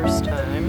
first time.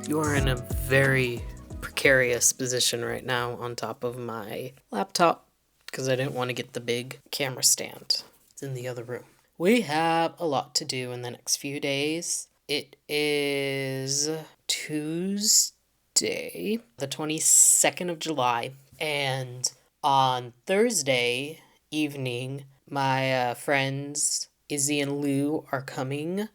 You are in a very precarious position right now on top of my laptop because I didn't want to get the big camera stand. It's in the other room. We have a lot to do in the next few days. It is Tuesday, the 22nd of July, and on Thursday evening, my friends Izzy and Lou are coming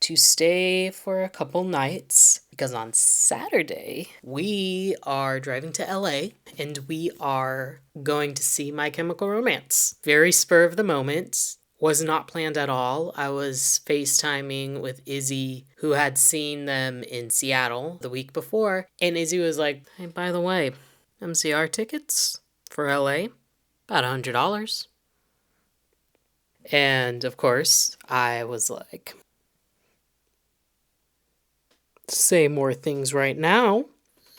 to stay for a couple nights because on Saturday we are driving to LA and we are going to see My Chemical Romance. Very spur of the moment. Was not planned at all. I was FaceTiming with Izzy, who had seen them in Seattle the week before, and Izzy was like, "Hey, by the way, MCR tickets for LA, about $100. And of course, I was like, say more things right now.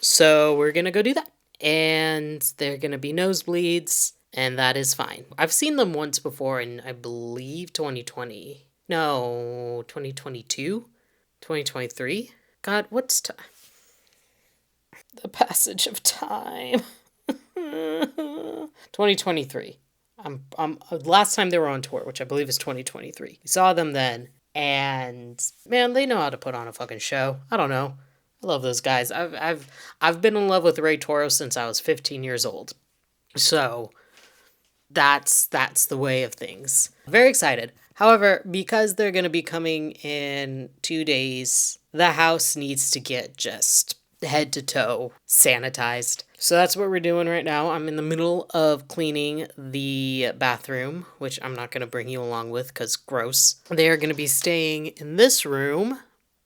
So we're gonna go do that. And they're gonna be nosebleeds, and that is fine. I've seen them once before in, I believe, 2020. No, 2022? 2023? God, what's time? The passage of time. 2023. Last time they were on tour, which I believe is 2023. We saw them then. And man, they know how to put on a fucking show. I don't know. I love those guys. I've been in love with Ray Toro since I was 15 years old. So that's the way of things. Very excited. However, because they're going to be coming in 2 days, the house needs to get just head to toe sanitized. So that's what we're doing right now. I'm in the middle of cleaning the bathroom, which I'm not going to bring you along with because gross. They are going to be staying in this room.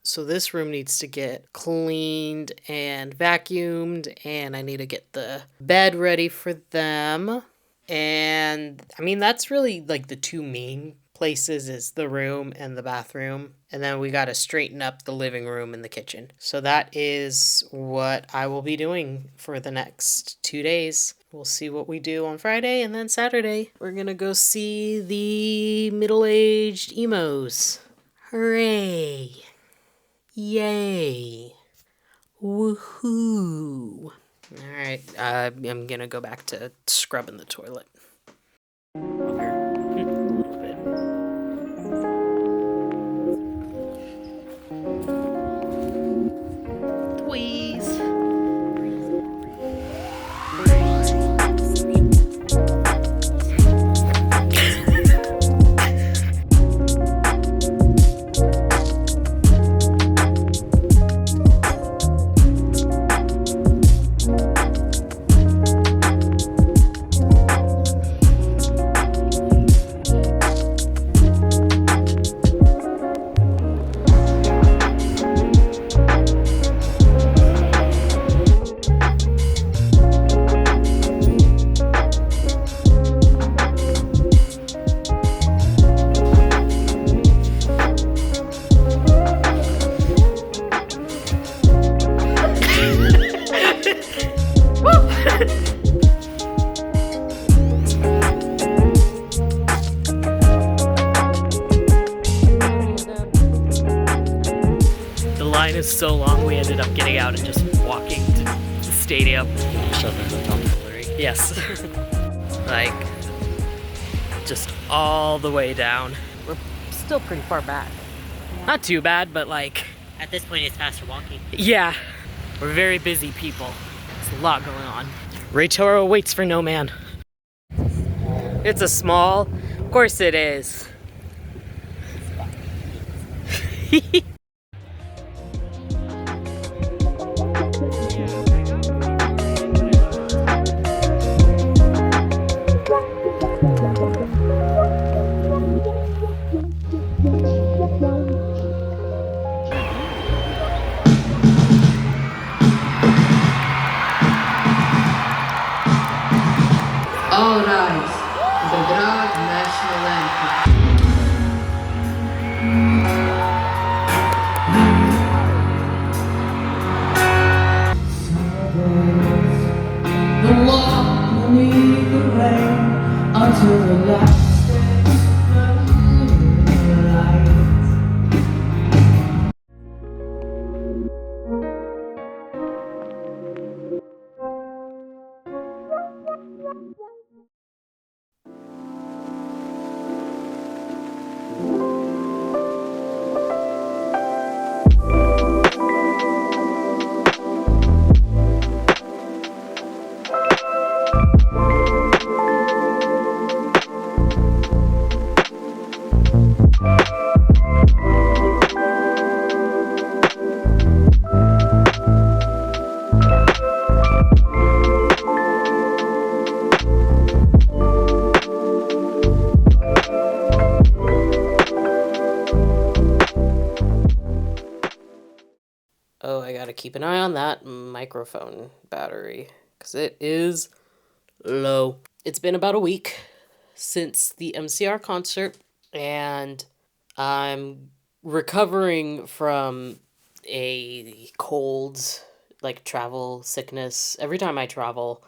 So this room needs to get cleaned and vacuumed, and I need to get the bed ready for them. And I mean, that's really like the two main places is the room and the bathroom. And then we got to straighten up the living room and the kitchen. So that is what I will be doing for the next 2 days. We'll see what we do on Friday, and then Saturday we're going to go see the middle-aged emos. Hooray. Yay. Woohoo. All right, I'm going to go back to scrubbing the toilet. Okay. A little bit. Tweeze. So long we ended up getting out and just walking to the stadium. Yes. Like just all the way down. We're still pretty far back. Not too bad, but like At this point, it's faster walking. yeah, we're very busy people. There's a lot going on. Ray Toro waits for no man. It's a small, of course it is. All rise. The grand national anthem. Oh, I gotta keep an eye on that microphone battery because it is low. It's been about a week since the MCR concert, and I'm recovering from a cold, like travel sickness. Every time I travel,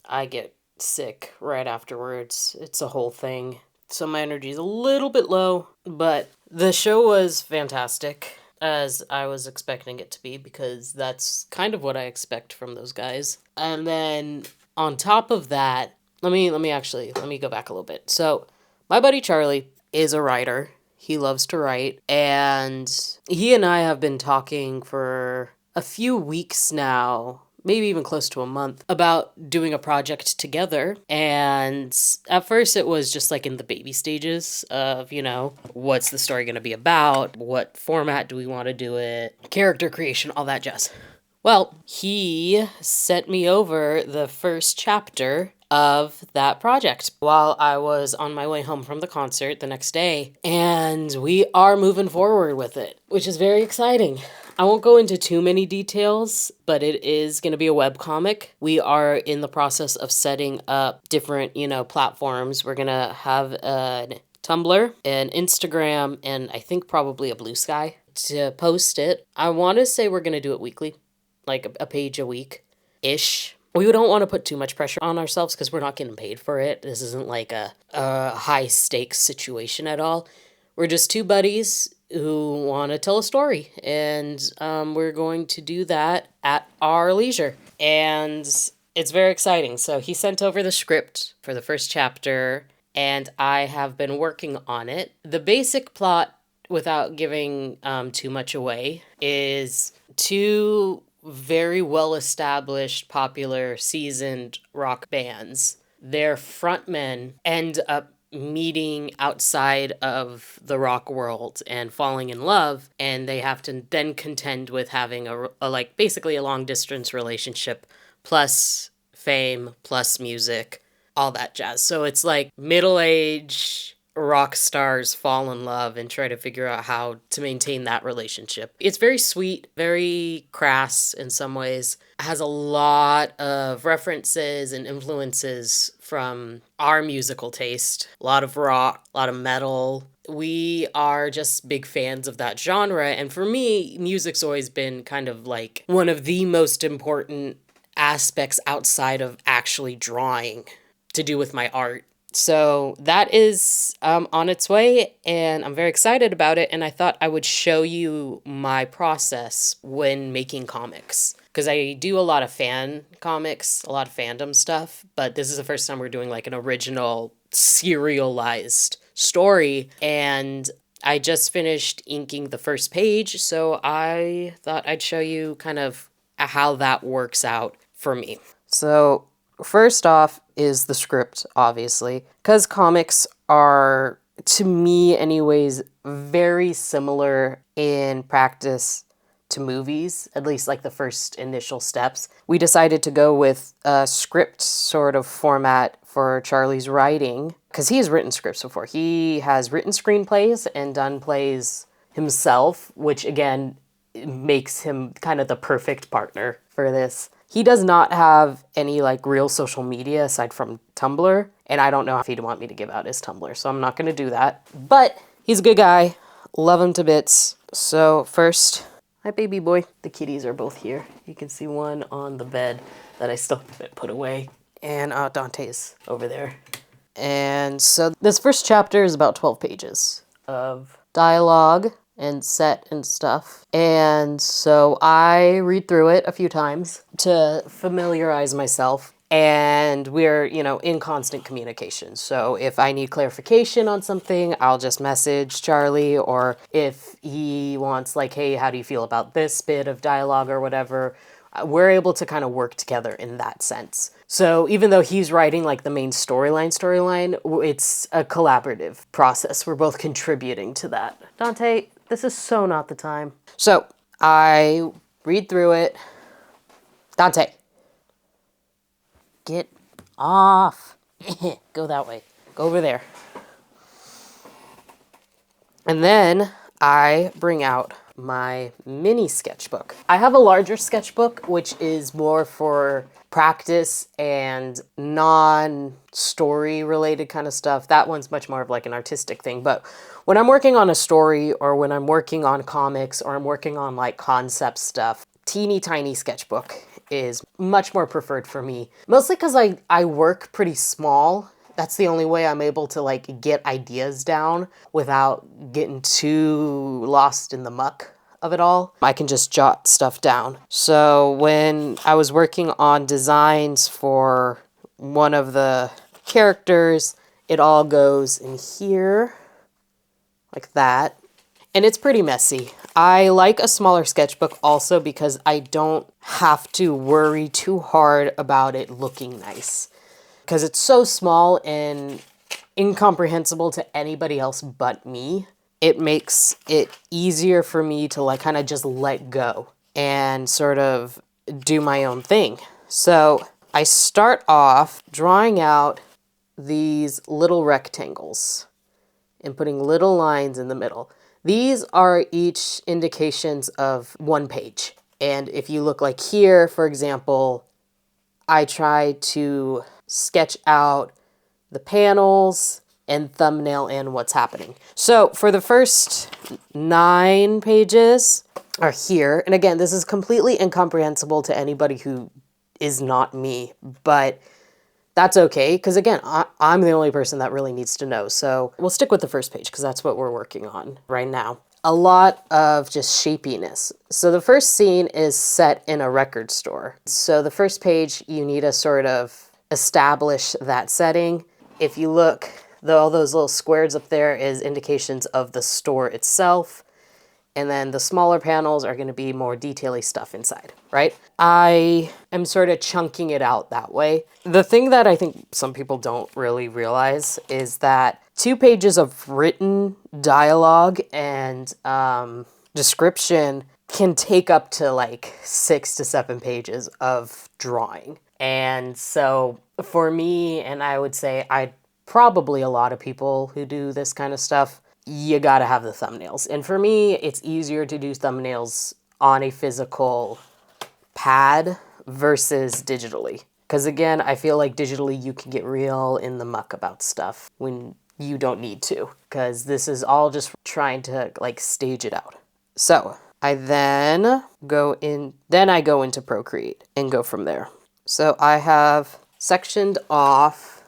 I get sick right afterwards. It's a whole thing. So my energy is a little bit low, but the show was fantastic, as I was expecting it to be, because that's kind of what I expect from those guys. And then on top of that, let me go back a little bit. So my buddy Charlie is a writer. He loves to write, and he and I have been talking for a few weeks now, maybe even close to a month, about doing a project together. And at first it was just like in the baby stages of, what's the story going to be about? What format do we want to do it? Character creation, all that jazz. Well, he sent me over the first chapter of that project while I was on my way home from the concert the next day, and we are moving forward with it, which is very exciting. I won't go into too many details, but it is going to be a webcomic. We are in the process of setting up different, platforms. We're going to have a Tumblr, an Instagram, and I think probably a Bluesky to post it. I want to say we're going to do it weekly, like a page a week-ish. We don't want to put too much pressure on ourselves because we're not getting paid for it. This isn't like a high-stakes situation at all. We're just two buddies who want to tell a story, and we're going to do that at our leisure. And it's very exciting. So he sent over the script for the first chapter, and I have been working on it. The basic plot, without giving too much away, is two very well-established, popular, seasoned rock bands. Their frontmen end up meeting outside of the rock world and falling in love, and they have to then contend with having basically a long-distance relationship, plus fame, plus music, all that jazz. So it's like middle-age rock stars fall in love and try to figure out how to maintain that relationship. It's very sweet, very crass in some ways. It has a lot of references and influences from our musical taste. A lot of rock, a lot of metal. We are just big fans of that genre, and for me, music's always been kind of like one of the most important aspects outside of actually drawing to do with my art. So that is on its way, and I'm very excited about it, and I thought I would show you my process when making comics. Because I do a lot of fan comics, a lot of fandom stuff, but this is the first time we're doing like an original serialized story, and I just finished inking the first page, so I thought I'd show you kind of how that works out for me. So first off is the script, obviously, because comics are, to me anyways, very similar in practice to movies, at least like the first initial steps. We decided to go with a script sort of format for Charlie's writing, because he has written scripts before. He has written screenplays and done plays himself, which again makes him kind of the perfect partner for this. He does not have any like real social media aside from Tumblr, and I don't know if he'd want me to give out his Tumblr, so I'm not going to do that. But he's a good guy. Love him to bits. So first, hi baby boy. The kitties are both here. You can see one on the bed that I still haven't put away, and Dante's over there. And so this first chapter is about 12 pages of dialogue and set and stuff. And so I read through it a few times to familiarize myself. And we're, in constant communication. So if I need clarification on something, I'll just message Charlie. Or if he wants like, hey, how do you feel about this bit of dialogue or whatever, we're able to kind of work together in that sense. So even though he's writing like the main storyline, it's a collaborative process. We're both contributing to that. Dante, this is so not the time. So I read through it. Dante, get off. Go that way. Go over there. And then I bring out my mini sketchbook. I have a larger sketchbook, which is more for practice and non-story related kind of stuff. That one's much more of like an artistic thing. But when I'm working on a story or when I'm working on comics or I'm working on like concept stuff, teeny tiny sketchbook is much more preferred for me. Mostly because I work pretty small. That's the only way I'm able to like get ideas down without getting too lost in the muck of it all. I can just jot stuff down. So when I was working on designs for one of the characters, it all goes in here like that. And it's pretty messy. I like a smaller sketchbook also because I don't have to worry too hard about it looking nice. Because it's so small and incomprehensible to anybody else but me, it makes it easier for me to like kind of just let go and sort of do my own thing. So I start off drawing out these little rectangles and putting little lines in the middle. These are each indications of one page. And if you look like here, for example, I try to sketch out the panels and thumbnail and what's happening. So for the first 9 pages are here. And again, this is completely incomprehensible to anybody who is not me, but that's okay. Because again, I'm the only person that really needs to know. So we'll stick with the first page because that's what we're working on right now. A lot of just shapiness. So the first scene is set in a record store. So the first page, you need to sort of establish that setting. If you look, all those little squares up there is indications of the store itself. And then the smaller panels are going to be more detail-y stuff inside, right? I am sort of chunking it out that way. The thing that I think some people don't really realize is that 2 pages of written dialogue and description can take up to like 6 to 7 pages of drawing. And so for me, and I would say probably a lot of people who do this kind of stuff, you gotta have the thumbnails. And for me, it's easier to do thumbnails on a physical pad versus digitally. Because again, I feel like digitally you can get real in the muck about stuff when you don't need to. Because this is all just trying to like stage it out. So I then go into Procreate and go from there. So I have sectioned off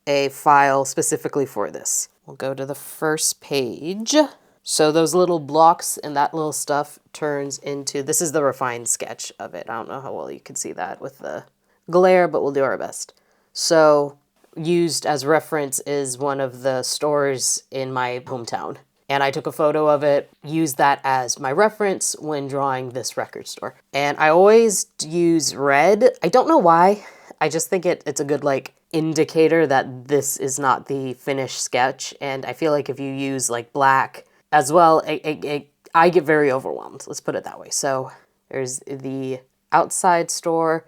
a file specifically for this. We'll go to the first page. So those little blocks and that little stuff turns into, this is the refined sketch of it. I don't know how well you can see that with the glare, but we'll do our best. So used as reference is one of the stores in my hometown. And I took a photo of it, used that as my reference when drawing this record store. And I always use red. I don't know why. I just think it's a good like indicator that this is not the finished sketch. And I feel like if you use like black as well, I get very overwhelmed. Let's put it that way. So there's the outside store.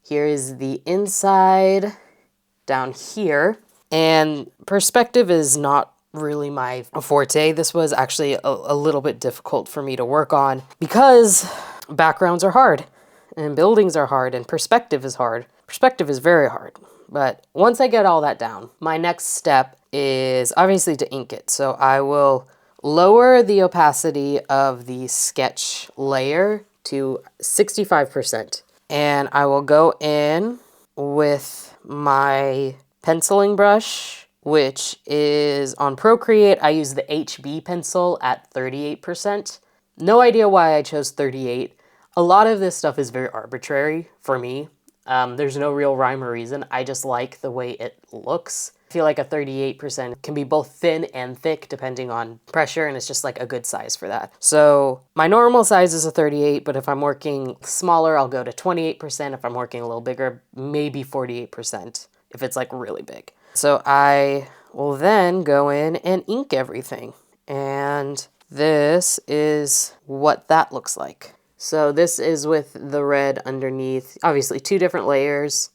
Here is the inside down here. And perspective is not really my forte. This was actually a little bit difficult for me to work on because backgrounds are hard and buildings are hard and perspective is hard. Perspective is very hard. But once I get all that down, my next step is obviously to ink it. So I will lower the opacity of the sketch layer to 65%. And I will go in with my penciling brush, which is on Procreate. I use the HB pencil at 38%. No idea why I chose 38. A lot of this stuff is very arbitrary for me. There's no real rhyme or reason. I just like the way it looks. I feel like a 38% can be both thin and thick depending on pressure, and it's just like a good size for that. So my normal size is a 38, but if I'm working smaller, I'll go to 28%. If I'm working a little bigger, maybe 48% if it's like really big. So I will then go in and ink everything. And this is what that looks like. So this is with the red underneath, obviously 2 different layers,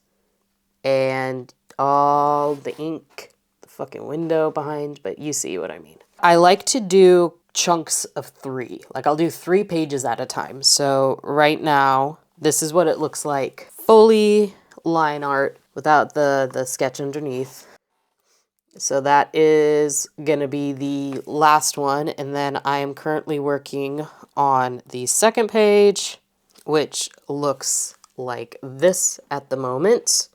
and all the ink, the fucking window behind, but you see what I mean. I like to do chunks of 3. Like I'll do 3 pages at a time. So right now, this is what it looks like. Fully line art without the sketch underneath. So that is going to be the last one. And then I am currently working on the second page, which looks like this at the moment.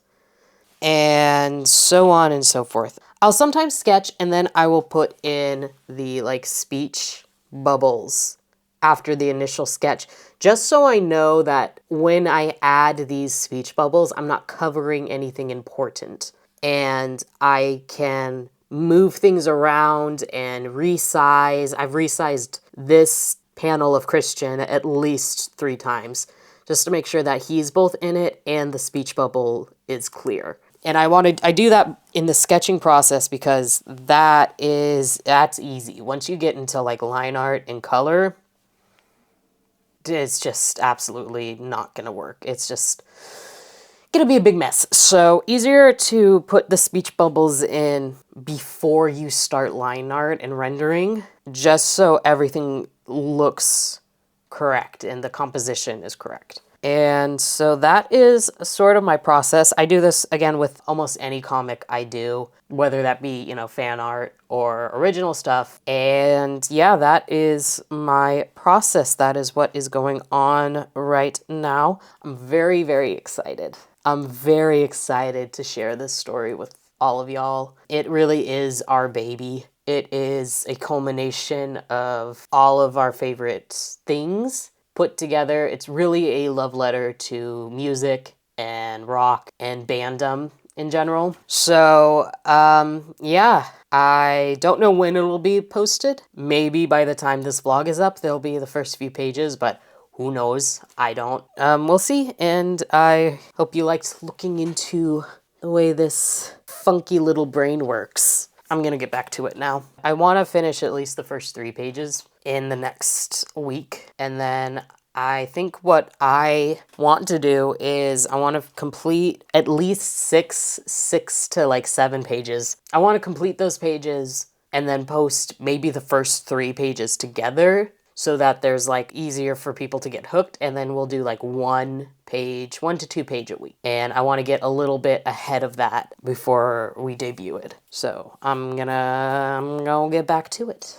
And so on and so forth. I'll sometimes sketch and then I will put in the like speech bubbles after the initial sketch, just so I know that when I add these speech bubbles, I'm not covering anything important. And I can move things around and resize. I've resized this panel of Christian at least 3 times, just to make sure that he's both in it and the speech bubble is clear. And I do that in the sketching process because that's easy. Once you get into like line art and color, it's just absolutely not gonna work. It's just gonna be a big mess. So easier to put the speech bubbles in before you start line art and rendering, just so everything looks correct and the composition is correct. And so that is sort of my process. I do this, again, with almost any comic I do, whether that be, you know, fan art or original stuff. And yeah, that is my process. That is what is going on right now. I'm very, very excited. I'm very excited to share this story with all of y'all. It really is our baby. It is a culmination of all of our favorite things put together. It's really a love letter to music and rock and Bandom in general. So, yeah, I don't know when it'll be posted. Maybe by the time this vlog is up, there'll be the first few pages, but who knows? I don't. We'll see, and I hope you liked looking into the way this funky little brain works. I'm gonna get back to it now. I want to finish at least the first 3 pages in the next week, and then I think what I want to do is I want to complete at least 6 to like 7 pages. I want to complete those pages and then post maybe the first 3 pages together so that there's like easier for people to get hooked, and then we'll do like 1 to 2 page a week. And I want to get a little bit ahead of that before we debut it. So I'm gonna get back to it.